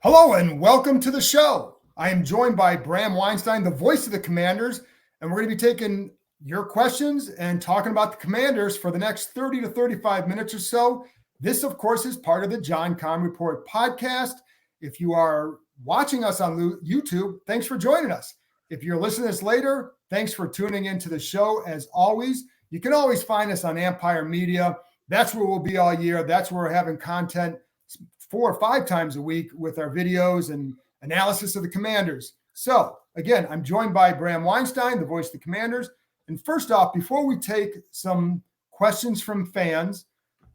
Hello and welcome to the show. I am joined by Bram Weinstein, the voice of the Commanders, and we're going to be taking your questions and talking about the Commanders for the next 30 to 35 minutes or so. This, of course, is part of the John Kahn Report podcast. If you are watching us on YouTube, thanks for joining us. If you're listening to this later, thanks for tuning into the show. As always, you can always find us on Empire Media. That's where we'll be all year. That's where we're having content 4 or 5 times a week with our videos and analysis of the Commanders. So again, I'm joined by Bram Weinstein, the voice of the Commanders. And first off, before we take some questions from fans,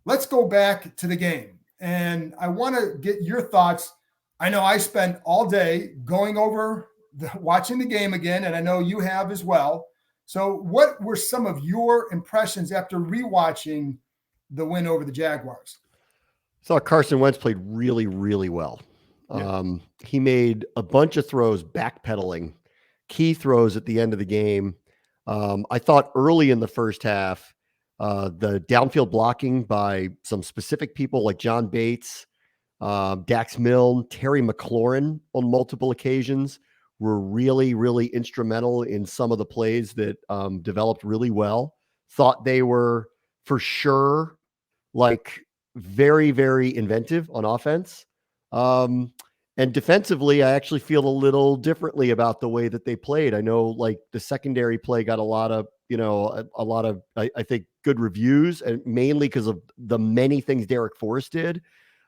let's go back to the game. And I want to get your thoughts. I know I spent all day going over watching the game again, and I know you have as well. So what were some of your impressions after rewatching the win over the Jaguars? I thought Carson Wentz played really, really well. Yeah. He made a bunch of throws, backpedaling, key throws at the end of the game. I thought early in the first half, the downfield blocking by some specific people like John Bates, Dax Milne, Terry McLaurin on multiple occasions were really, really instrumental in some of the plays that developed really well. Thought they were for sure like very, very inventive on offense. And defensively, I actually feel a little differently about the way that they played. I know like the secondary play got a lot of, I think good reviews, and mainly because of the many things Derek Forrest did.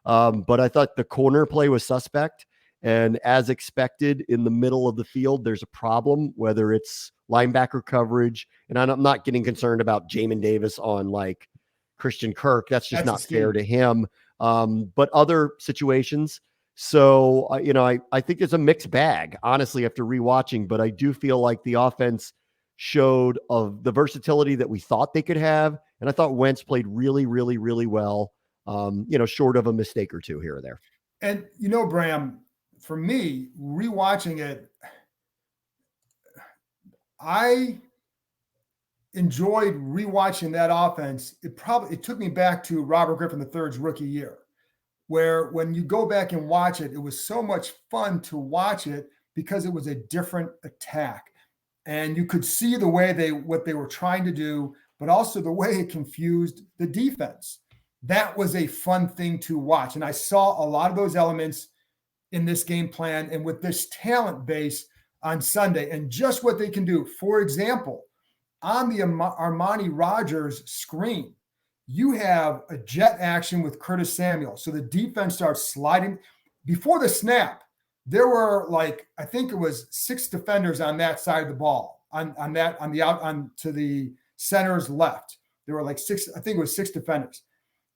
But I thought the corner play was suspect. And as expected, in the middle of the field, there's a problem, whether it's linebacker coverage. And I'm not getting concerned about Jamin Davis on like Christian Kirk. That's just not fair to him. But other situations. So, I think it's a mixed bag, honestly, after rewatching, but I do feel like the offense showed of the versatility that we thought they could have. And I thought Wentz played really, really, really well, short of a mistake or two here or there. And, Bram, for me, rewatching it, I enjoyed rewatching that offense. It took me back to Robert Griffin III's rookie year, where when you go back and watch it, it was so much fun to watch it because it was a different attack. And you could see the way what they were trying to do, but also the way it confused the defense. That was a fun thing to watch. And I saw a lot of those elements in this game plan and with this talent base on Sunday and just what they can do. For example, on the Armani Rogers screen, you have a jet action with Curtis Samuel. So the defense starts sliding. Before the snap, there were I think it was 6 defenders on that side of the ball, to the center's left. There were 6, I think it was 6 defenders.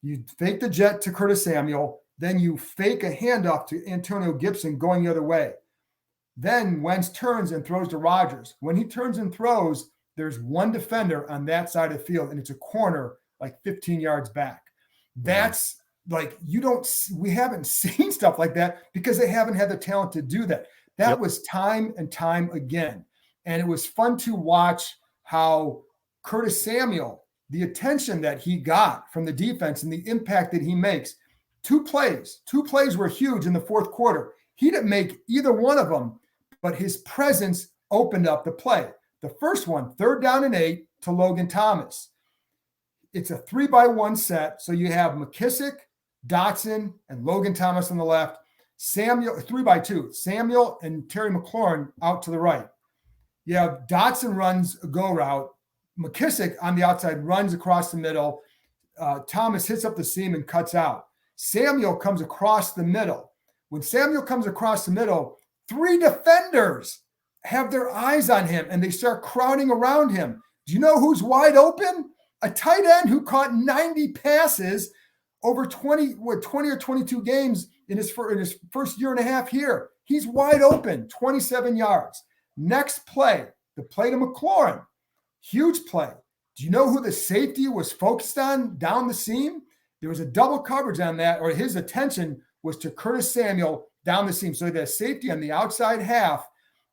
You fake the jet to Curtis Samuel, then you fake a handoff to Antonio Gibson going the other way. Then Wentz turns and throws to Rodgers. When he turns and throws, there's one defender on that side of the field, and it's a corner 15 yards back. That's we haven't seen stuff like that because they haven't had the talent to do that. That was time and time again. And it was fun to watch how Curtis Samuel, the attention that he got from the defense and the impact that he makes. Two plays were huge in the fourth quarter. He didn't make either one of them, but his presence opened up the play. The first one, 3rd down and 8 to Logan Thomas. It's a 3-by-1 set. So you have McKissick, Dotson, and Logan Thomas on the left. Samuel, 3-by-2. Samuel and Terry McLaurin out to the right. You have Dotson runs a go route. McKissick on the outside runs across the middle. Thomas hits up the seam and cuts out. Samuel comes across the middle. When Samuel comes across the middle, 3 defenders have their eyes on him and they start crowding around him. Do you know who's wide open? A tight end who caught 90 passes over 20 or 22 games in his first year and a half here. He's wide open, 27 yards. Next play, the play to McLaurin. Huge play. Do you know who the safety was focused on down the seam? There was a double coverage on that, or his attention was to Curtis Samuel down the seam. So the safety on the outside half.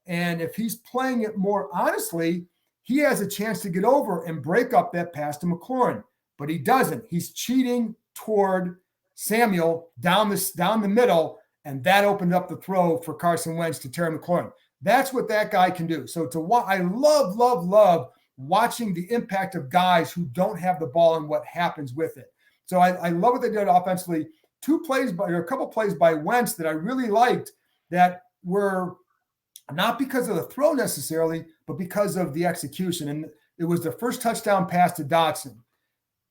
And if he's playing it more honestly, he has a chance to get over and break up that pass to McLaurin. But he doesn't. He's cheating toward Samuel down the middle, And that opened up the throw for Carson Wentz to Terry McLaurin. That's what that guy can do. So I love, love, love watching the impact of guys who don't have the ball and what happens with it. So I love what they did offensively. A couple plays by Wentz that I really liked that were not because of the throw necessarily, but because of the execution. And it was the first touchdown pass to Dotson.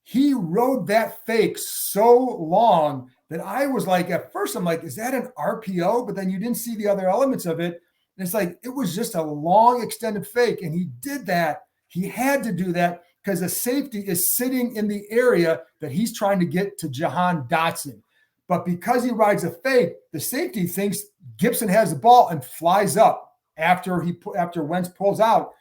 He rode that fake so long that I was like, at first I'm like, is that an RPO? But then you didn't see the other elements of it. And it's like, it was just a long extended fake. And he did that. He had to do that because the safety is sitting in the area that he's trying to get to Jahan Dotson. But because he rides a fake, the safety thinks Gibson has the ball and flies up after Wentz pulls out.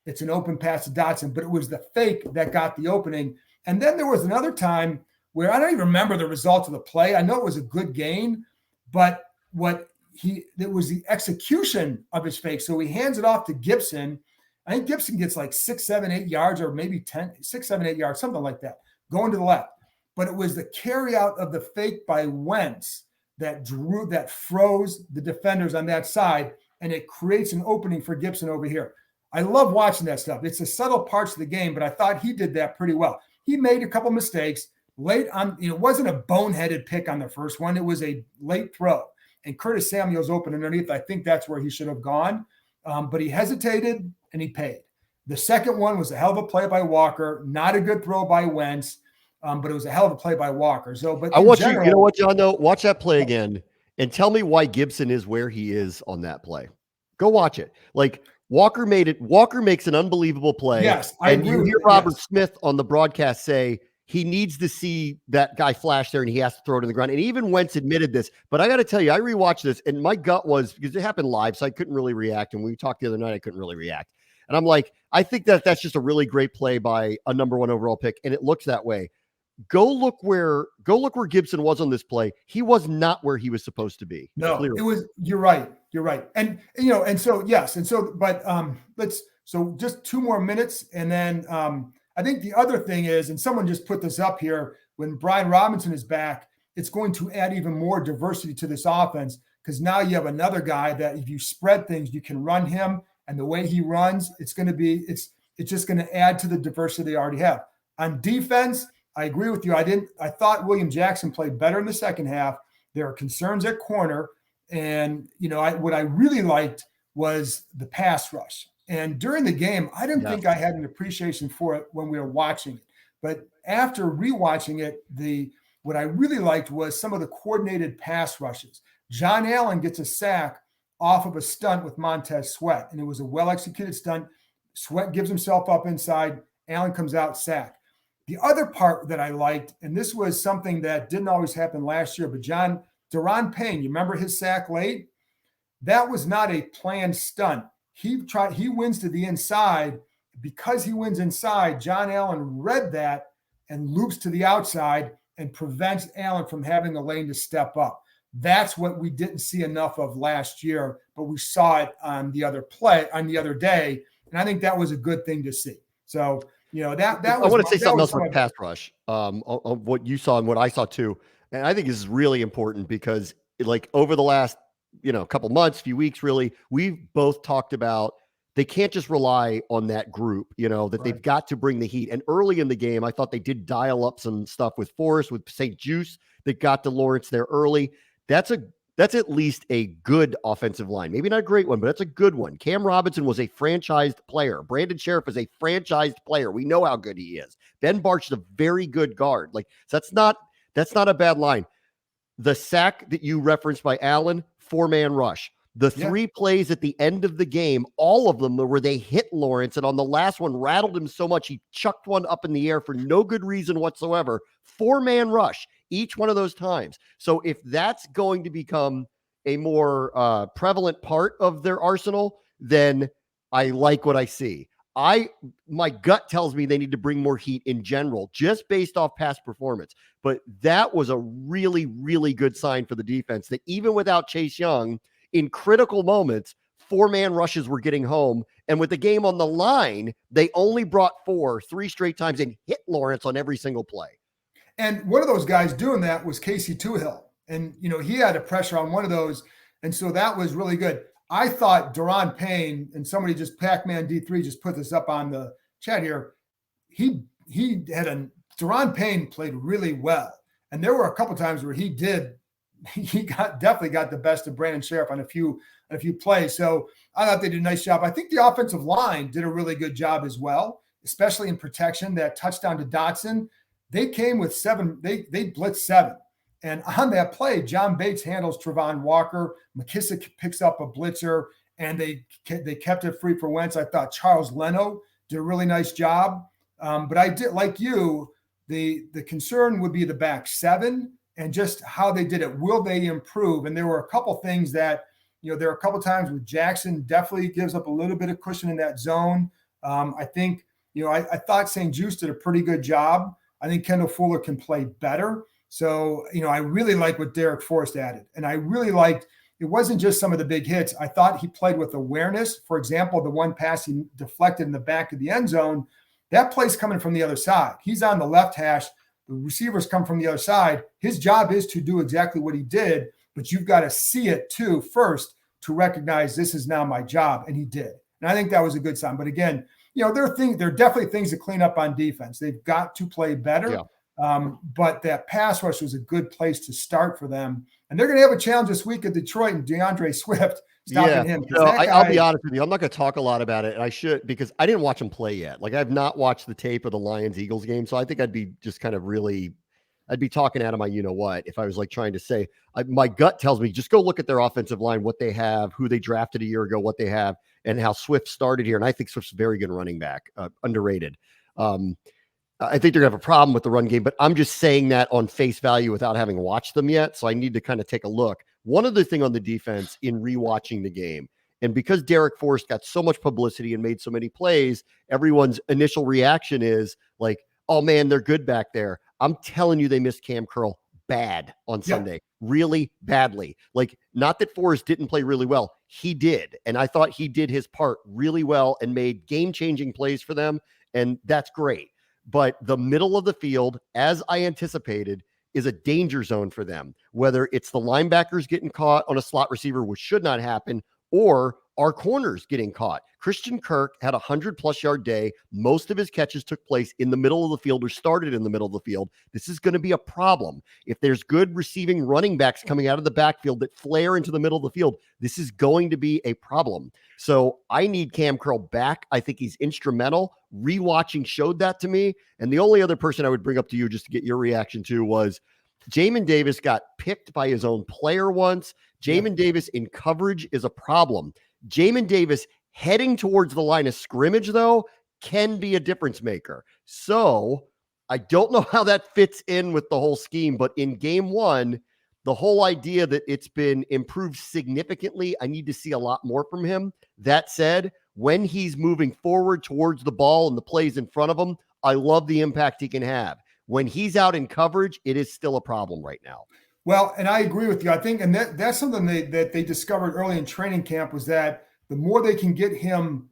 It's an open pass to Dotson, but it was the fake that got the opening. And then there was another time where I don't even remember the result of the play. I know it was a good gain, but it was the execution of his fake. So he hands it off to Gibson. I think Gibson gets like 6, 7, 8 yards, or maybe 6, 7, 8 yards, something like that, going to the left. But it was the carry out of the fake by Wentz that froze the defenders on that side, and it creates an opening for Gibson over here. I love watching that stuff. It's the subtle parts of the game, but I thought he did that pretty well. He made a couple mistakes late on. It wasn't a boneheaded pick on the first one. It was a late throw, and Curtis Samuel's open underneath. I think that's where he should have gone, but he hesitated and he paid. The second one was a hell of a play by Walker. Not a good throw by Wentz. But it was a hell of a play by Walker. So, but I want you know what, John, though? Watch that play again and tell me why Gibson is where he is on that play. Go watch it. Like, Walker makes an unbelievable play. Yes, and you hear Robert Smith on the broadcast say he needs to see that guy flash there and he has to throw it in the ground. And even Wentz admitted this. But I got to tell you, I rewatched this and my gut was, because it happened live, so I couldn't really react. And when we talked the other night, I couldn't really react. And I'm like, I think that's just a really great play by a number 1 overall pick. And it looks that way. Go look where Gibson was on this play. He was not where he was supposed to be. No, clearly. it was. You're right. And so yes, but so just 2 more minutes, and then I think the other thing is, and someone just put this up here, when Brian Robinson is back, it's going to add even more diversity to this offense because now you have another guy that if you spread things, you can run him, and the way he runs, it's just going to add to the diversity they already have on defense. I agree with you. I thought William Jackson played better in the second half. There are concerns at corner. And, what I really liked was the pass rush. And during the game, I didn't think I had an appreciation for it when we were watching it. But after rewatching it, what I really liked was some of the coordinated pass rushes. John Allen gets a sack off of a stunt with Montez Sweat. And it was a well-executed stunt. Sweat gives himself up inside. Allen comes out, sack. The other part that I liked, and this was something that didn't always happen last year, but Deron Payne, you remember his sack late? That was not a planned stunt. He wins to the inside. Because he wins inside, John Allen read that and loops to the outside and prevents Allen from having a lane to step up. That's what we didn't see enough of last year, but we saw it on the other day. And I think that was a good thing to see. So, that was. I want to say something else about pass rush. On what you saw and what I saw too, and I think this is really important because, like, over the last couple months, few weeks, really, we've both talked about they can't just rely on that group. That they've got to bring the heat. And early in the game, I thought they did dial up some stuff with Forrest, with St. Juice that got to Lawrence there early. That's at least a good offensive line. Maybe not a great one, but that's a good one. Cam Robinson was a franchised player. Brandon Sheriff is a franchised player. We know how good he is. Ben Barch is a very good guard. So that's not a bad line. The sack that you referenced by Allen, 4-man rush. The 3 plays at the end of the game, all of them where they hit Lawrence, and on the last one rattled him so much he chucked one up in the air for no good reason whatsoever. 4-man rush each one of those times. So if that's going to become a more prevalent part of their arsenal, then I like what I see. My gut tells me they need to bring more heat in general, just based off past performance. But that was a really, really good sign for the defense that even without Chase Young, in critical moments, 4-man rushes were getting home. And with the game on the line, they only brought 3 straight times and hit Lawrence on every single play. And one of those guys doing that was Casey Toohill. And, he had a pressure on one of those. And so that was really good. I thought Deron Payne, and somebody just Pac-Man D3 just put this up on the chat here. He Deron Payne played really well. And there were a couple times where he definitely got the best of Brandon Sheriff on a few plays. So I thought they did a nice job. I think the offensive line did a really good job as well, especially in protection. That touchdown to Dotson, they came with 7. They blitzed 7. And on that play, John Bates handles Travon Walker. McKissick picks up a blitzer, and they kept it free for Wentz. I thought Charles Leno did a really nice job. But I did, like you, the concern would be the back 7 and just how they did it. Will they improve? And there were a couple things that, there are a couple times where Jackson definitely gives up a little bit of cushion in that zone. I think, I thought St. Juice did a pretty good job. I think Kendall Fuller can play better. So, I really like what Derek Forrest added. And I really liked, it wasn't just some of the big hits. I thought he played with awareness. For example, the one pass he deflected in the back of the end zone, that play's coming from the other side. He's on the left hash. The receivers come from the other side. His job is to do exactly what he did, but you've got to see it too first to recognize this is now my job. And he did. And I think that was a good sign. But again, there are definitely things to clean up on defense. They've got to play better. Yeah. But that pass rush was a good place to start for them. And they're going to have a challenge this week at Detroit and DeAndre Swift stopping him. So I'll be honest with you. I'm not going to talk a lot about it. And I should, because I didn't watch him play yet. Like, I've not watched the tape of the Lions-Eagles game. So I think I'd be just kind of I'd be talking out of my you-know-what if I was like trying to say, my gut tells me just go look at their offensive line, what they have, who they drafted a year ago, what they have, and how Swift started here. And I think Swift's a very good running back, underrated. I think they're going to have a problem with the run game, but I'm just saying that on face value without having watched them yet. So I need to kind of take a look. One other thing on the defense in rewatching the game, and because Derek Forrest got so much publicity and made so many plays, everyone's initial reaction is like, oh man, they're good back there. I'm telling you, they missed Cam Curl bad on Sunday, really badly. Like, not that Forrest didn't play really well. He did. And I thought he did his part really well and made game-changing plays for them. And that's great. But the middle of the field, as I anticipated, is a danger zone for them, whether it's the linebackers getting caught on a slot receiver, which should not happen, or our corners getting caught. Christian Kirk had a 100-plus yard day. Most of his catches took place in the middle of the field or started in the middle of the field. This is going to be a problem. If there's good receiving running backs coming out of the backfield that flare into the middle of the field, this is going to be a problem. So I need Cam Curl back. I think he's instrumental. Rewatching showed that to me. And the only other person I would bring up to you just to get your reaction to was Jamin Davis got picked by his own player once. Jamin Davis in coverage is a problem. Jamin Davis heading towards the line of scrimmage, though, can be a difference maker. So I don't know how that fits in with the whole scheme, but in game 1, the whole idea that it's been improved significantly, I need to see a lot more from him. That said, when he's moving forward towards the ball and the plays in front of him, I love the impact he can have. When he's out in coverage, it is still a problem right now. Well, and I agree with you. I think, and that's something that they discovered early in training camp, was that the more they can get him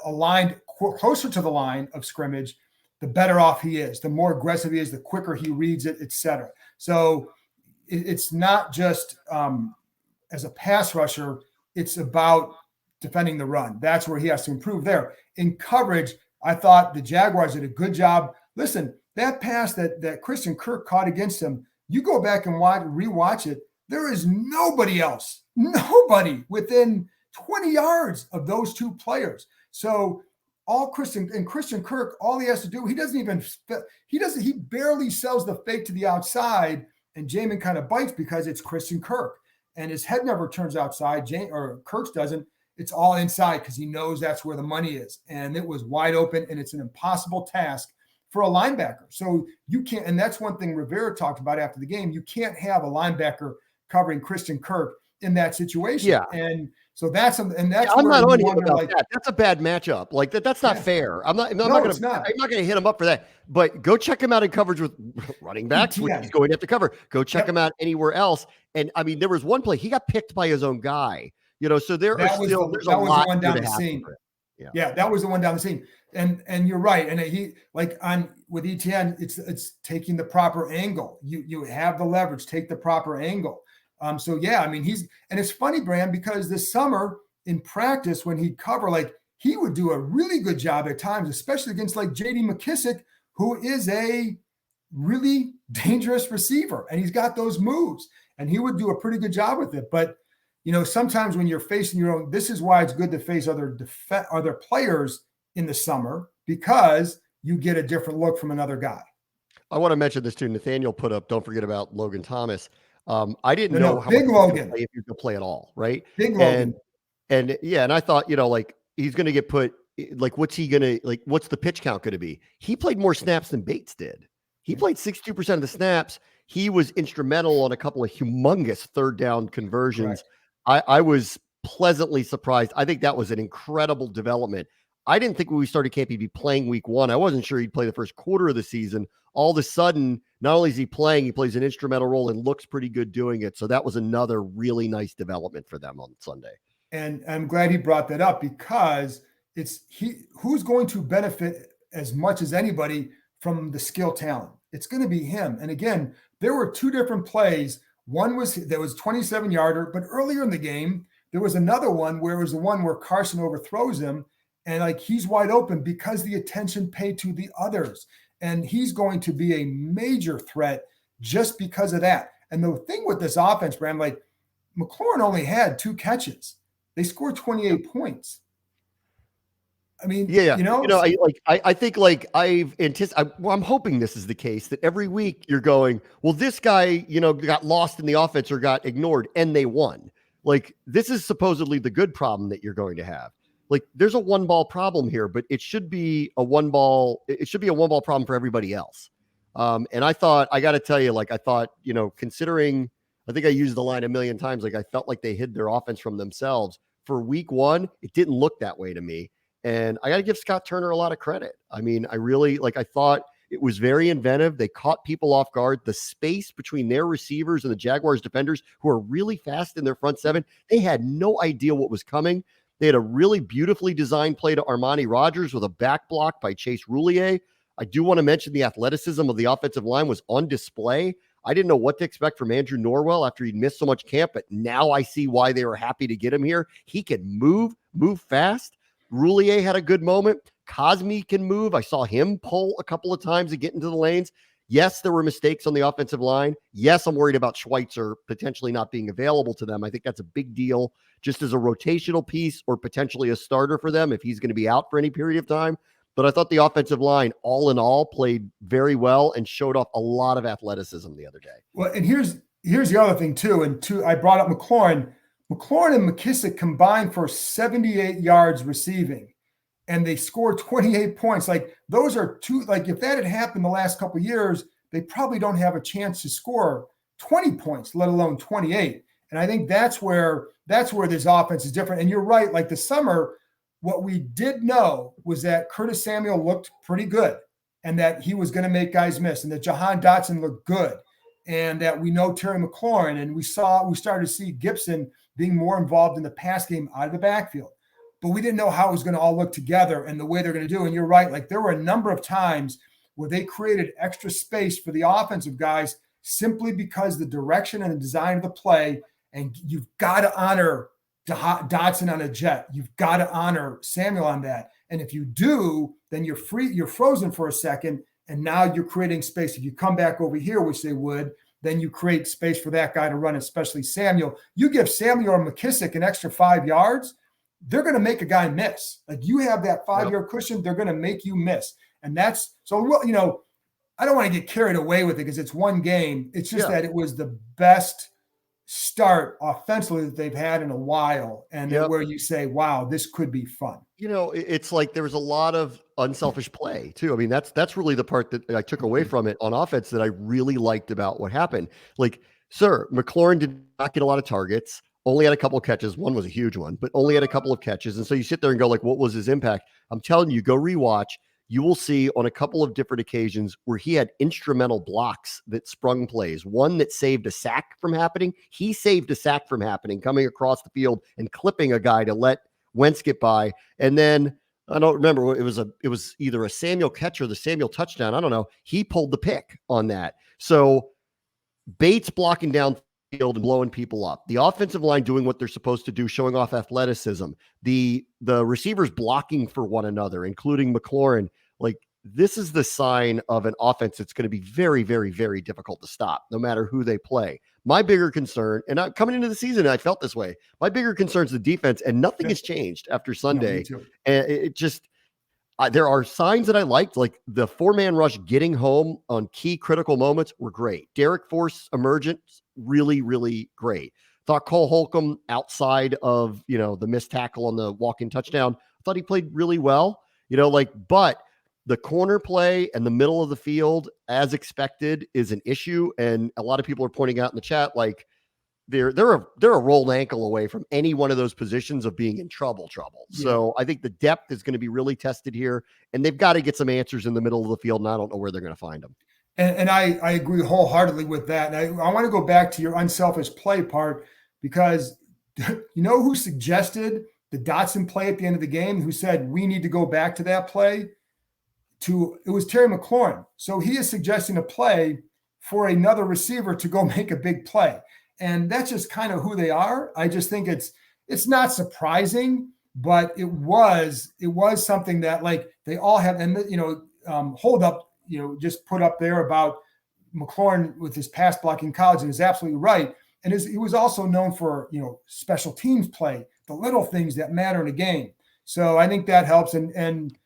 aligned closer to the line of scrimmage, the better off he is, the more aggressive he is, the quicker he reads it, et cetera. So it's not just as a pass rusher, it's about defending the run. That's where he has to improve there. In coverage, I thought the Jaguars did a good job. Listen, that pass that Christian Kirk caught against him, you go back and rewatch it, there is nobody within 20 yards of those two players. So Christian Kirk, all he has to do, he barely sells the fake to the outside, and Jamin kind of bites because it's Christian Kirk. And his head never turns outside, Kirk's doesn't. It's all inside because he knows that's where the money is. And it was wide open, and it's an impossible task for a linebacker. So you can't, and that's one thing Rivera talked about after the game, you can't have a linebacker covering Christian Kirk in that situation. Yeah. And so that's I'm not on him about that. That's a bad matchup. Like that's not fair. I'm not going to hit him up for that. But go check him out in coverage with running backs, which he's going to have to cover. Go check him out anywhere else. And I mean, there was one play he got picked by his own guy. So there's a lot one down the seam. Yeah, that was the one down the seam. And you're right. And he, like, on with ETN, it's taking the proper angle. You have the leverage, take the proper angle. So yeah, I mean, and it's funny, Bram, because this summer in practice, when he'd cover, like he would do a really good job at times, especially against like JD McKissick, who is a really dangerous receiver, and he's got those moves, and he would do a pretty good job with it. But sometimes when you're facing your own, this is why it's good to face other players in the summer, because you get a different look from another guy. I want to mention this too. Nathaniel put up, don't forget about Logan Thomas. I didn't know how big much Logan, if he could play at all, right? Big Logan. And yeah, and I thought, like he's going to get put, like, what's the pitch count going to be? He played more snaps than Bates did. He played 62% of the snaps. He was instrumental on a couple of humongous third down conversions. I was pleasantly surprised. I think that was an incredible development. I didn't think when we started camp he'd be playing week 1. I wasn't sure he'd play the first quarter of the season. All of a sudden, not only is he playing, he plays an instrumental role and looks pretty good doing it. So that was another really nice development for them on Sunday. And I'm glad he brought that up, because who's going to benefit as much as anybody from the skill talent. It's going to be him. And again, there were 2 different plays. One was 27-yarder, but earlier in the game, there was another one where it was the one where Carson overthrows him, and like he's wide open because the attention paid to the others. And he's going to be a major threat just because of that. And the thing with this offense, Bram, like McLaurin only had 2 catches. They scored 28 points. I mean, I think like I'm hoping this is the case, that every week you're going, well, this guy, got lost in the offense or got ignored and they won. Like, this is supposedly the good problem that you're going to have. Like, there's a 1-ball problem here, but it should be a 1-ball problem for everybody else. And I got to tell you, like, I thought, considering, I think I used the line a million times, like I felt like they hid their offense from themselves for week 1. It didn't look that way to me. And I got to give Scott Turner a lot of credit. I mean, I thought it was very inventive. They caught people off guard. The space between their receivers and the Jaguars defenders, who are really fast in their front 7, they had no idea what was coming. They had a really beautifully designed play to Armani Rogers with a back block by Chase Roulier. I do want to mention the athleticism of the offensive line was on display. I didn't know what to expect from Andrew Norwell after he'd missed so much camp, but now I see why they were happy to get him here. He can move fast. Roulier had a good moment. Cosme can move. I saw him pull a couple of times and get into the lanes. Yes, there were mistakes on the offensive line. Yes, I'm worried about Schweitzer potentially not being available to them. I think that's a big deal just as a rotational piece or potentially a starter for them if he's going to be out for any period of time. But I thought the offensive line, all in all, played very well and showed off a lot of athleticism the other day. Well, and here's the other thing too. I brought up McLaurin. McLaurin and McKissick combined for 78 yards receiving, and they scored 28 points. Like, those are 2, like if that had happened the last couple of years, they probably don't have a chance to score 20 points, let alone 28. And I think that's where this offense is different. And you're right. Like the summer, what we did know was that Curtis Samuel looked pretty good, and that he was going to make guys miss, and that Jahan Dotson looked good, and that we know Terry McLaurin, and we started to see Gibson being more involved in the pass game out of the backfield. But we didn't know how it was going to all look together and the way they're going to do. And you're right. Like, there were a number of times where they created extra space for the offensive guys simply because the direction and the design of the play. And you've got to honor Dotson on a jet. You've got to honor Samuel on that. And if you do, then you're frozen for a second. And now you're creating space. If you come back over here, which they would, then you create space for that guy to run, especially Samuel. You give Samuel or McKissick an extra 5 yards, they're going to make a guy miss. Like, you have that 5-yard cushion, they're going to make you miss. And that's so, I don't want to get carried away with it because it's one game. It's just that it was the best start offensively that they've had in a while. And where you say, wow, this could be fun. It's like there was a lot of unselfish play too. I mean, that's really the part that I took away from it on offense that I really liked about what happened. Like, McLaurin did not get a lot of targets, only had a couple of catches. One was a huge one, but only had a couple of catches. And so you sit there and go, like, what was his impact? I'm telling you, go rewatch. You will see on a couple of different occasions where he had instrumental blocks that sprung plays. One that saved a sack from happening. He saved a sack from happening, coming across the field and clipping a guy to let Wentz get by. And then I don't remember. It was either a Samuel catch or the Samuel touchdown. I don't know. He pulled the pick on that. So Bates blocking down field and blowing people up. The offensive line doing what they're supposed to do, showing off athleticism. The receivers blocking for one another, including McLaurin. Like, this is the sign of an offense that's going to be very, very, very difficult to stop, no matter who they play. My bigger concern, and coming into the season, I felt this way. My bigger concern is the defense, and nothing has changed after Sunday. No, and it just, there are signs that I liked, like the 4-man rush getting home on key critical moments were great. Derek Force emergence, really, really great. Thought Cole Holcomb outside of, the missed tackle on the walk-in touchdown, thought he played really well, but the corner play and the middle of the field, as expected, is an issue. And a lot of people are pointing out in the chat, like, they're a rolled ankle away from any one of those positions of being in trouble. Yeah. So I think the depth is going to be really tested here, and they've got to get some answers in the middle of the field, and I don't know where they're going to find them. And I agree wholeheartedly with that. And I want to go back to your unselfish play part, because you know who suggested the Dotson play at the end of the game, who said we need to go back to that play? It was Terry McLaurin. So he is suggesting a play for another receiver to go make a big play. And that's just kind of who they are. I just think it's not surprising, but it was something that, like, they all have. And hold up, just put up there about McLaurin with his pass blocking college, and is absolutely right. And he was also known for special teams play, the little things that matter in a game. So I think that helps. And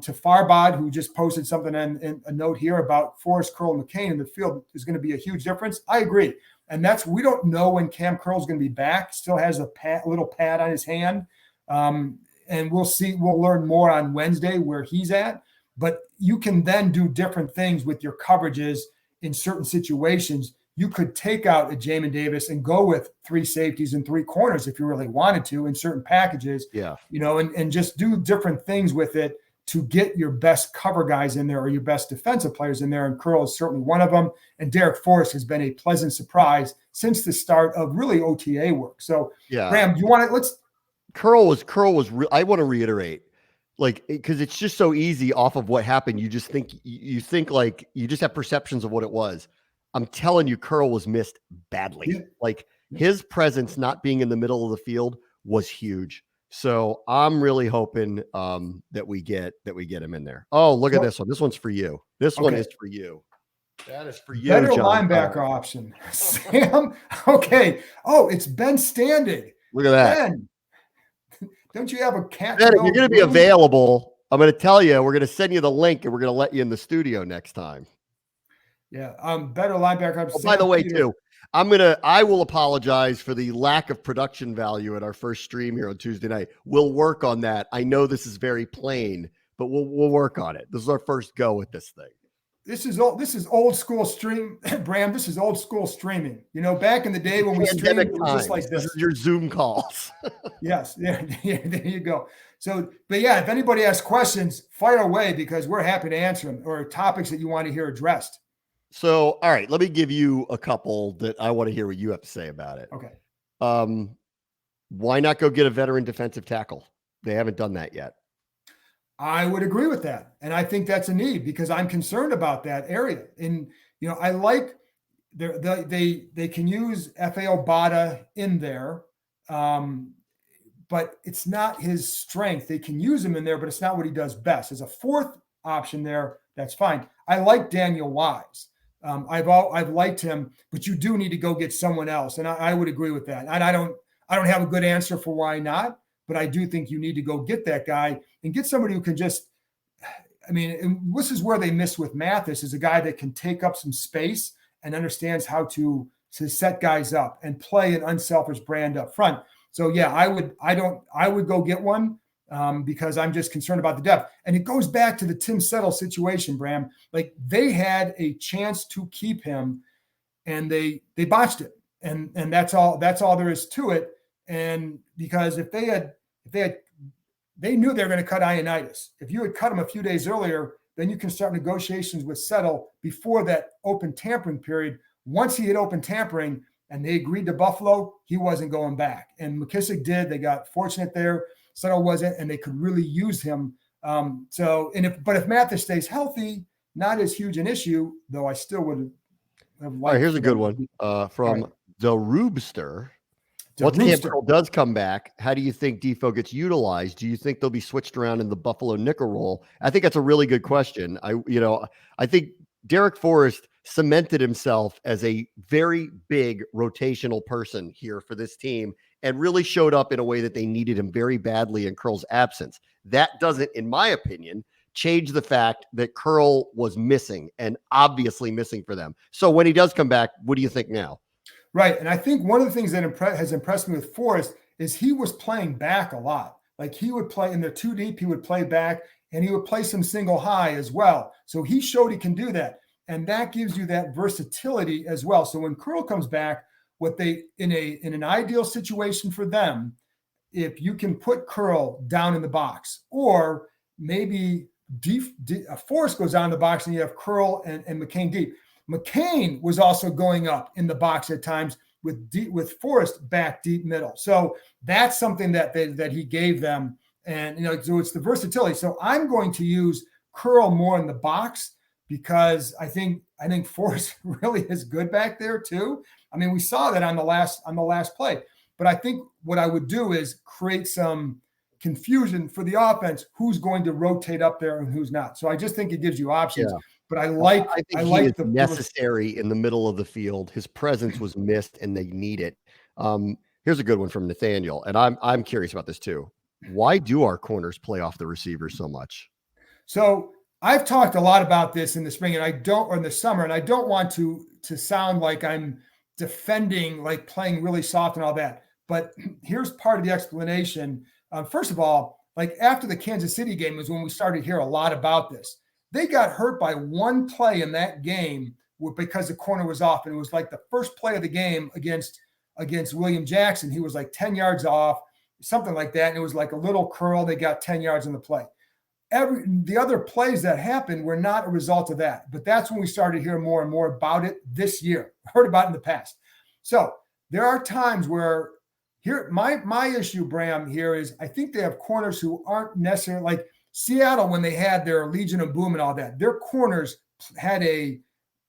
to Farbod, who just posted something in a note here about Forrest Curl McCain in the field is going to be a huge difference. I agree. And we don't know when Cam Curl is going to be back. Still has a little pad on his hand. And we'll see. We'll learn more on Wednesday where he's at. But you can then do different things with your coverages in certain situations. You could take out a Jamin Davis and go with 3 safeties and 3 corners if you really wanted to in certain packages. Yeah. And just do different things with it to get your best cover guys in there or your best defensive players in there. And Curl is certainly one of them. And Derek Forrest has been a pleasant surprise since the start of really OTA work. So, yeah, Bram, do you want to Curl was I want to reiterate, like, because it's just so easy off of what happened. You just think like you just have perceptions of what it was. I'm telling you, Curl was missed badly. Yeah. Like, his presence not being in the middle of the field was huge. So I'm really hoping that we get him in there. Oh, look at this one. This one's for you. This one is for you. That is for you. Better John linebacker option. Sam. Okay. Oh, it's Ben Standig. Look at that. Ben, don't you have a cat? Ben, if you're going to be available, I'm going to tell you, we're going to send you the link and we're going to let you in the studio next time. Yeah. Better linebacker option. Oh, by the way, too, I will apologize for the lack of production value at our first stream here on Tuesday night. We'll work on that. I know this is very plain, but we'll work on it. This is our first go with this thing. This is old school stream, Bram. This is old school streaming. Back in the day when we streamed, it was just like this is your Zoom calls. Yes. Yeah, there you go. So, but yeah, if anybody has questions, fire away, because we're happy to answer them, or topics that you want to hear addressed. So, all right, let me give you a couple that I want to hear what you have to say about it. Okay. Why not go get a veteran defensive tackle? They haven't done that yet. I would agree with that. And I think that's a need, because I'm concerned about that area. And, I like they can use F.A. Obata in there, but it's not his strength. They can use him in there, but it's not what he does best. As a 4th option there, that's fine. I like Daniel Wise. I've liked him, but you do need to go get someone else. And I would agree with that. And I don't have a good answer for why not, but I do think you need to go get that guy and get somebody who can just, and this is where they miss with Mathis, is a guy that can take up some space and understands how to set guys up and play an unselfish brand up front. So yeah, I would go get one. Because I'm just concerned about the depth. And it goes back to the Tim Settle situation, Bram. Like, they had a chance to keep him and they botched it. And that's all there is to it. And because if they knew they were going to cut Ioannidis. If you had cut him a few days earlier, then you can start negotiations with Settle before that open tampering period. Once he had open tampering and they agreed to Buffalo, he wasn't going back. And McKissick did. They got fortunate there. Settle wasn't, and they could really use him. But if Mathis stays healthy, not as huge an issue, though I still would have liked. All right, here's a good one from right. the Rubester. The Once Cam Rooster. Curl does come back, how do you think Defoe gets utilized? Do you think they'll be switched around in the Buffalo nickel role? I think that's a really good question. I think Derek Forrest cemented himself as a very big rotational person here for this team and really showed up in a way that they needed him very badly in Curl's absence. That doesn't, in my opinion, change the fact that Curl was missing and obviously missing for them. So when he does come back, what do you think now? Right. And I think one of the things that has impressed me with Forrest is he was playing back a lot. Like he would play in the 2 deep, he would play back, and he would play some single high as well. So he showed he can do that. And that gives you that versatility as well. So when Curl comes back, in an ideal situation for them, if you can put Curl down in the box, or maybe Forrest goes down in the box and you have Curl and McCain deep. McCain was also going up in the box at times with Forrest back deep middle. So that's something that he gave them. And, so it's the versatility. So I'm going to use Curl more in the box because I think Forrest really is good back there too. I mean, we saw that on the last play, but I think what I would do is create some confusion for the offense, who's going to rotate up there and who's not. So I just think it gives you options. Yeah. But I think he is necessary in the middle of the field. His presence was missed, and they need it. Here's a good one from Nathaniel, and I'm curious about this too. Why do our corners play off the receivers so much? So I've talked a lot about this in the spring, or in the summer, and I don't want to sound like I'm defending, like playing really soft and all that. But here's part of the explanation. First of all, like after the Kansas City game was when we started to hear a lot about this. They got hurt by one play in that game because the corner was off. And it was like the first play of the game against William Jackson. He was like 10 yards off, something like that. And it was like a little curl. They got 10 yards on the play. The other plays that happened were not a result of that. But that's when we started to hear more and more about it this year. Heard about it in the past. So there are times where here, my issue, Bram, here is I think they have corners who aren't necessarily like Seattle when they had their Legion of Boom and all that. Their corners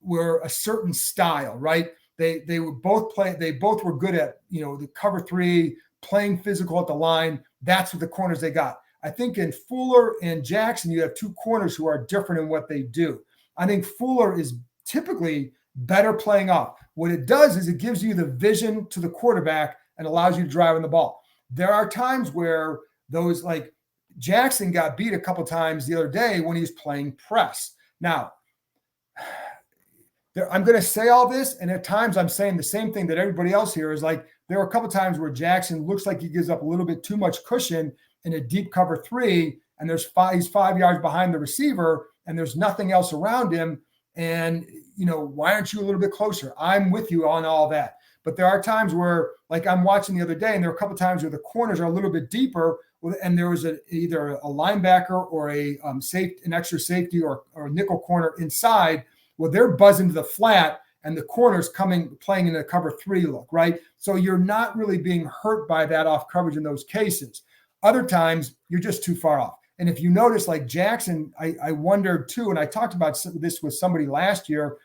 were a certain style, right? They both were good at the cover 3, playing physical at the line. That's what the corners they got. I think in Fuller and Jackson, you have 2 corners who are different in what they do. I think Fuller is typically better playing off. What it does is it gives you the vision to the quarterback and allows you to drive on the ball. There are times where those, like Jackson got beat a couple times the other day when he was playing press. Now, I'm going to say all this, and at times I'm saying the same thing that everybody else here is like, there are a couple times where Jackson looks like he gives up a little bit too much cushion in a deep cover 3, and he's 5 yards behind the receiver, and there's nothing else around him. And, why aren't you a little bit closer? I'm with you on all that. But there are times where, like I'm watching the other day, and there are a couple of times where the corners are a little bit deeper, and there was either a linebacker or an extra safety or a nickel corner inside. Well, they're buzzing to the flat, and the corner's playing in the cover 3 look, right? So you're not really being hurt by that off coverage in those cases. Other times, you're just too far off. And if you notice, like Jackson, I wondered too, and I talked about this with somebody last year,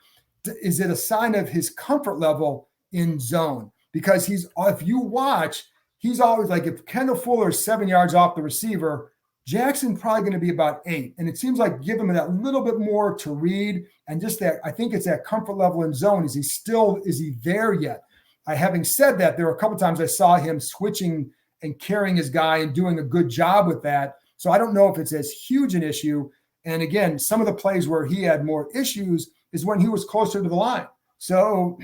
is it a sign of his comfort level in zone? Because if you watch, he's always like, if Kendall Fuller is 7 yards off the receiver, Jackson probably going to be about 8. And it seems like give him that little bit more to read. And just that, I think it's that comfort level in zone. Is he there yet? Having said that, there were a couple times I saw him switching and carrying his guy and doing a good job with that. So I don't know if it's as huge an issue. And again, some of the plays where he had more issues is when he was closer to the line. So,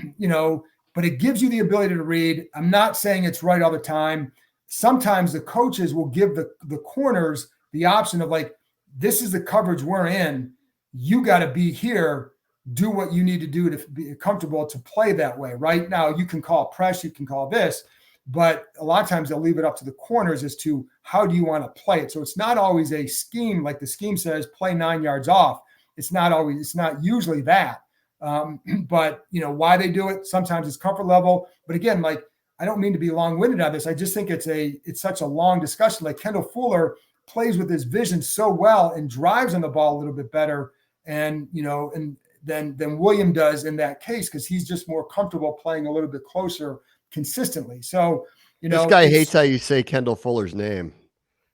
but it gives you the ability to read. I'm not saying it's right all the time. Sometimes the coaches will give the corners the option of like, this is the coverage we're in. You got to be here, do what you need to do to be comfortable to play that way. Right now, you can call press, you can call this, but a lot of times they'll leave it up to the corners as to how do you want to play it. So it's not always a scheme like the scheme says, play 9 yards off. It's not usually that. But why they do it, sometimes it's comfort level. But again, like I don't mean to be long-winded on this. I just think it's such a long discussion. Like Kendall Fuller plays with his vision so well and drives on the ball a little bit better, and than William does in that case, because he's just more comfortable playing a little bit closer consistently. So, this guy hates how you say Kendall Fuller's name.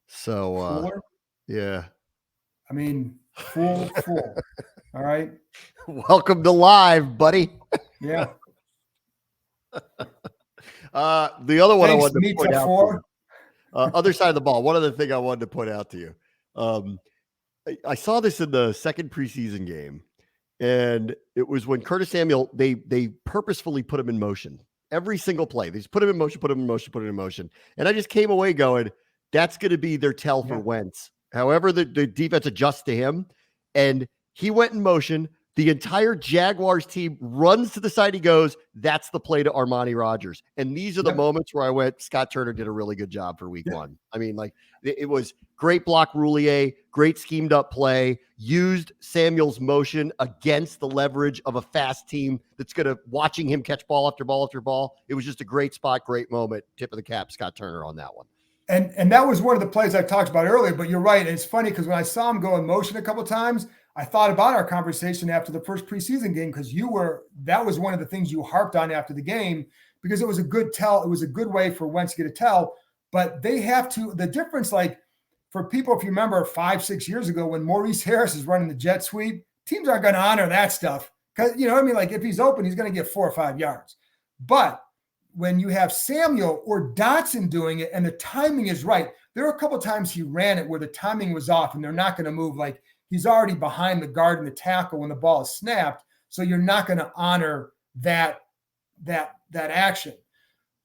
So, Fuller? Yeah. I mean, fool. All right. Welcome to live, buddy. Yeah. The other one I wanted to point out to you, other side of the ball. One other thing I wanted to point out to you. I saw this in the second preseason game, and it was when Curtis Samuel, they purposefully put him in motion. Every single play. They just put him in motion, put him in motion, put him in motion. And I just came away going, that's going to be their tell for Wentz. However, the defense adjusts to him, and he went in motion. The entire Jaguars team runs to the side. He goes, that's the play to Armani Rogers. And these are the moments where I went, Scott Turner did a really good job for week one. I mean, like, it was great block Roulier, great schemed up play, used Samuel's motion against the leverage of a fast team that's going to watching him catch ball after ball after ball. It was just a great spot, great moment. Tip of the cap, Scott Turner on that one. And that was one of the plays I talked about earlier, but you're right. It's funny because when I saw him go in motion a couple of times, I thought about our conversation after the first preseason game, because that was one of the things you harped on after the game, because it was a good tell. It was a good way for Wentz to get a tell, but they have to, the difference, like for people, if you remember 5-6 years ago, when Maurice Harris is running the jet sweep, teams aren't going to honor that stuff. Cause you know what I mean? Like if he's open, he's going to get 4 or 5 yards. But when you have Samuel or Dotson doing it and the timing is right, there are a couple of times he ran it where the timing was off and they're not going to move. Like he's already behind the guard and the tackle when the ball is snapped. So you're not going to honor that action.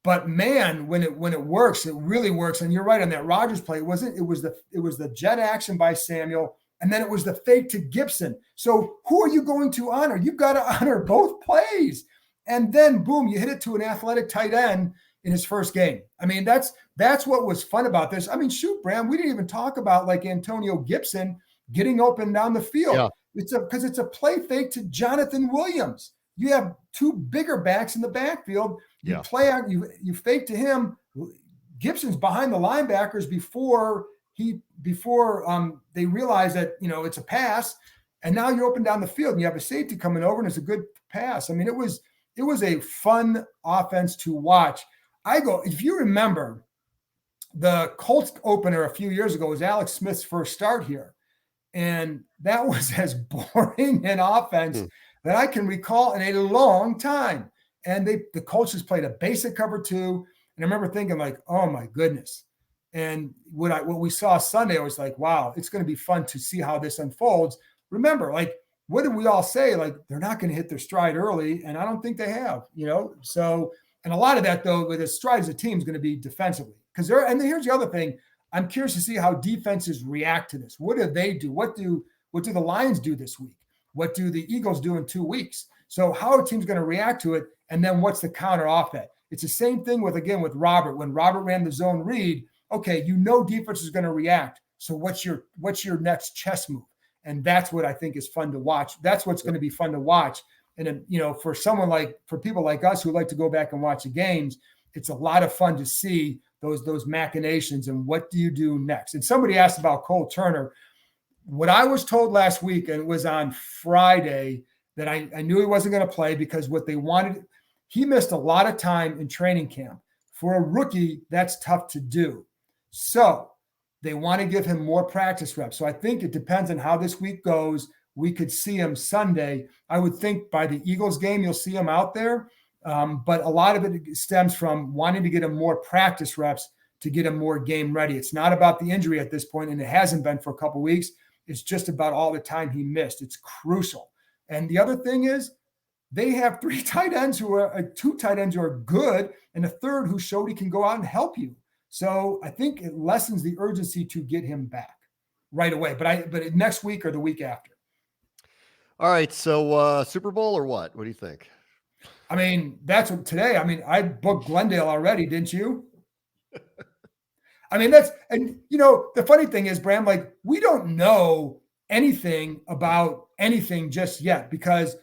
But man, when it works, it really works. And you're right on that Rodgers play. It was the jet action by Samuel, and then it was the fake to Gibson. So who are you going to honor? You've got to honor both plays. And then boom, you hit it to an athletic tight end in his first game. I mean, that's what was fun about this. I mean, shoot, Bram, we didn't even talk about like Antonio Gibson getting open down the field. Yeah. Because it's a play fake to Jonathan Williams. You have two bigger backs in the backfield. You play out, you fake to him. Gibson's behind the linebackers before they realize that it's a pass, and now you're open down the field and you have a safety coming over and it's a good pass. I mean, it was a fun offense to watch. If you remember, the Colts opener a few years ago was Alex Smith's first start here, and that was as boring an offense that I can recall in a long time. And the Colts played a basic cover 2. And I remember thinking like, oh my goodness. And what we saw Sunday, I was like, wow, it's going to be fun to see how this unfolds. Remember, like, what did we all say? Like, they're not going to hit their stride early. And I don't think they have, So, and a lot of that though, with the strides of the team is going to be defensively. And here's the other thing. I'm curious to see how defenses react to this. What do they do? What do the Lions do this week? What do the Eagles do in 2 weeks? So how are teams going to react to it? And then what's the counter off that? It's the same thing with Robert. When Robert ran the zone read, okay, defense is going to react. So what's your next chess move? And that's what I think is fun to watch. That's what's going to be fun to watch. And then, for people like us who like to go back and watch the games, it's a lot of fun to see those machinations and what do you do next? And somebody asked about Cole Turner. What I was told last week, and it was on Friday, that I knew he wasn't going to play because what they wanted, he missed a lot of time in training camp. For a rookie, that's tough to do. So they want to give him more practice reps. So I think it depends on how this week goes. We could see him Sunday. I would think by the Eagles game, you'll see him out there. But a lot of it stems from wanting to get him more practice reps to get him more game ready. It's not about the injury at this point, and it hasn't been for a couple of weeks. It's just about all the time he missed. It's crucial. And the other thing is they have 2 tight ends who are good, and a third who showed he can go out and help you. So I think it lessens the urgency to get him back right away. But next week or the week after. All right. So Super Bowl or what? What do you think? I mean, that's what today. I mean, I booked Glendale already, didn't you? I mean, the funny thing is, Bram, like, we don't know anything about anything just yet, because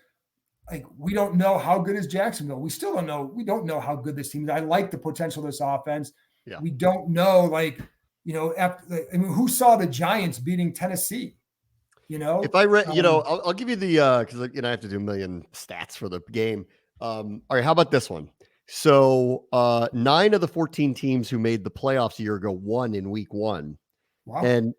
like, we don't know how good is Jacksonville. We still don't know. We don't know how good this team is. I like the potential of this offense. Yeah. We don't know, like, who saw the Giants beating Tennessee? If I read, I'll give you the because I have to do a million stats for the game. All right, how about this one? So 9 of the 14 teams who made the playoffs a year ago won in week 1, wow. and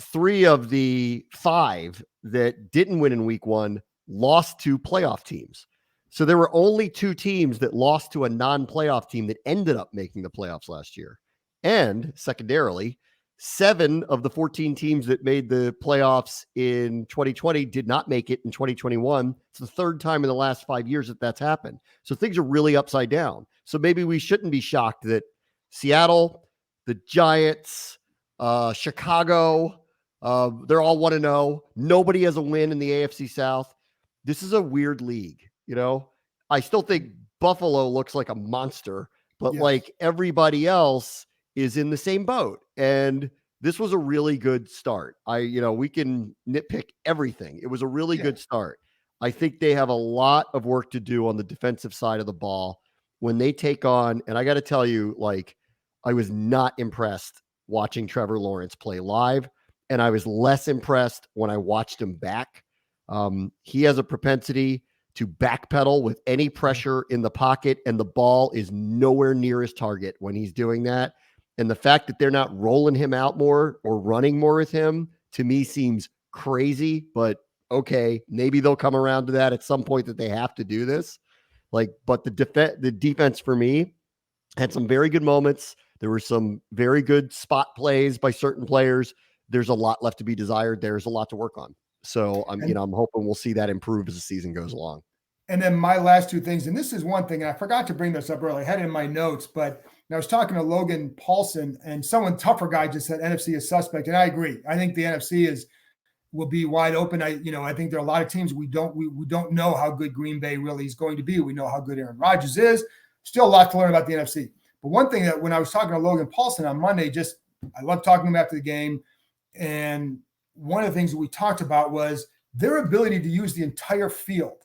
3 of the 5 that didn't win in week 1 lost to playoff teams. So there were only 2 teams that lost to a non-playoff team that ended up making the playoffs last year. And secondarily, 7 of the 14 teams that made the playoffs in 2020 did not make it in 2021. It's the 3rd time in the last 5 years that that's happened. So things are really upside down. So maybe we shouldn't be shocked that Seattle, the Giants, Chicago, they're all 1-0. Nobody has a win in the AFC South. This is a weird league. I still think Buffalo looks like a monster, but like everybody else is in the same boat. And this was a really good start. We can nitpick everything. It was a really good start. I think they have a lot of work to do on the defensive side of the ball when they take on, and I got to tell you, like, I was not impressed watching Trevor Lawrence play live, and I was less impressed when I watched him back. He has a propensity to backpedal with any pressure in the pocket, and the ball is nowhere near his target when he's doing that. And the fact that they're not rolling him out more or running more with him, to me, seems crazy, but okay, maybe they'll come around to that at some point that they have to do this. But the defense for me had some very good moments. There were some very good spot plays by certain players. There's a lot left to be desired. There's a lot to work on. So I'm hoping we'll see that improve as the season goes along. And then my last 2 things, and this is one thing, and I forgot to bring this up earlier. I had it in my notes, but I was talking to Logan Paulson, and someone tougher guy just said NFC is suspect, and I agree. I think the NFC will be wide open. I think there are a lot of teams we don't know how good Green Bay really is going to be. We know how good Aaron Rodgers is. Still a lot to learn about the NFC. But one thing that when I was talking to Logan Paulson on Monday, I love talking to him after the game, and one of the things that we talked about was their ability to use the entire field,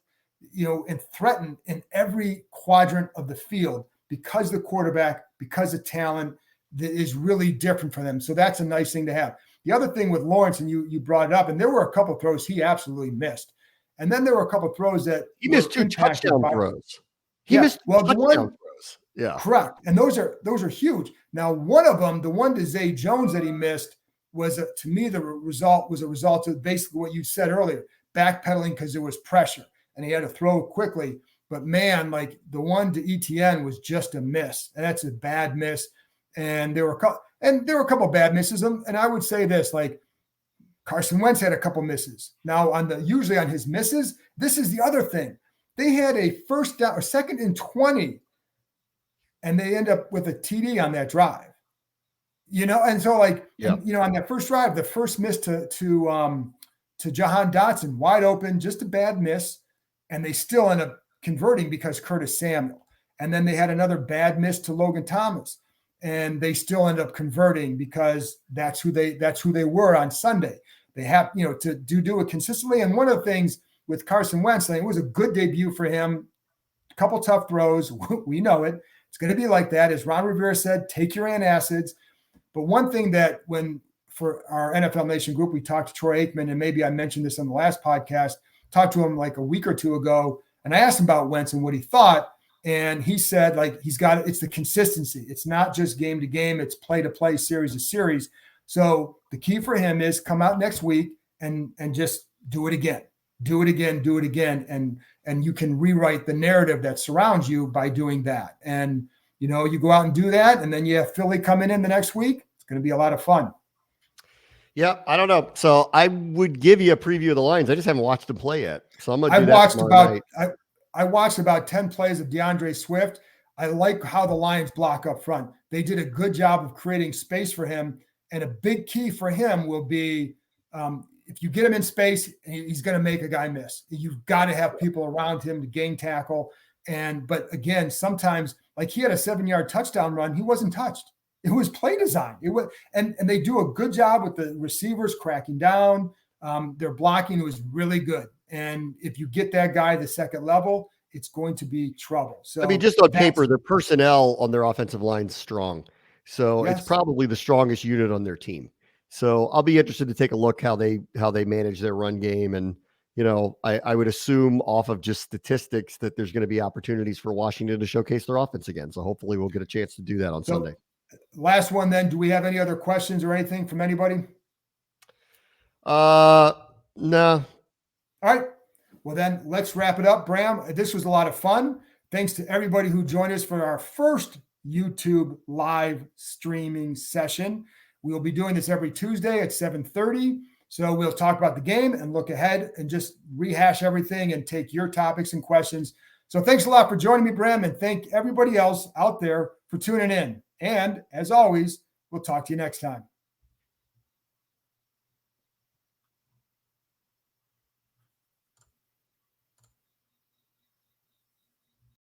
and threaten in every quadrant of the field because the quarterback, because of talent that is really different for them. So that's a nice thing to have. The other thing with Lawrence, and you brought it up, and there were a couple of throws he absolutely missed. And then there were a couple of throws that he missed 2 touchdown throws. He missed touchdown throws. Yeah. Correct. And those are huge. Now, one of them, the one to Zay Jones that he missed, was to me the result was a result of basically what you said earlier, backpedaling because there was pressure and he had to throw quickly. But man, like the one to ETN was just a miss, and that's a bad miss. And there were a couple of bad misses, and I would say this, like Carson Wentz had a couple misses. Now usually on his misses, this is the other thing. They had a first down or 2nd and 20, and they end up with a TD on that drive. And so on that first drive, the first miss to Jahan Dotson, wide open, just a bad miss, and they still end up converting because Curtis Samuel. And then they had another bad miss to Logan Thomas, and they still end up converting because that's who they were on Sunday. They have to do it consistently. And one of the things with Carson Wentz, it was a good debut for him. A couple tough throws, we know it. It's going to be like that. As Ron Rivera said, take your antacids. But one thing that for our NFL Nation group, we talked to Troy Aikman, and maybe I mentioned this on the last podcast, talked to him like a week or 2 ago, and I asked him about Wentz and what he thought. And he said, like, it's the consistency. It's not just game to game. It's play to play, series to series. So the key for him is come out next week and just do it again. Do it again, do it again. And you can rewrite the narrative that surrounds you by doing that. And, you go out and do that, and then you have Philly coming in the next week. It's going to be a lot of fun. Yeah, I don't know. So I would give you a preview of the Lions. I just haven't watched them play yet. So I'm going to do that. I watched about 10 plays of DeAndre Swift. I like how the Lions block up front. They did a good job of creating space for him. And a big key for him will be if you get him in space, he's going to make a guy miss. You've got to have people around him to gain tackle. But again, sometimes, like he had a 7-yard touchdown run, he wasn't touched. It was play design. And they do a good job with the receivers cracking down. Their blocking was really good. And if you get that guy at the second level, it's going to be trouble. So I mean, just on paper, their personnel on their offensive line's strong. So it's probably the strongest unit on their team. So I'll be interested to take a look how they manage their run game. And, I would assume off of just statistics that there's going to be opportunities for Washington to showcase their offense again. So hopefully we'll get a chance to do that on Sunday. Last one then. Do we have any other questions or anything from anybody? No. All right. Well, then let's wrap it up, Bram. This was a lot of fun. Thanks to everybody who joined us for our first YouTube live streaming session. We will be doing this every Tuesday at 7:30. So we'll talk about the game and look ahead and just rehash everything and take your topics and questions. So thanks a lot for joining me, Bram, and thank everybody else out there for tuning in. And as always, we'll talk to you next time.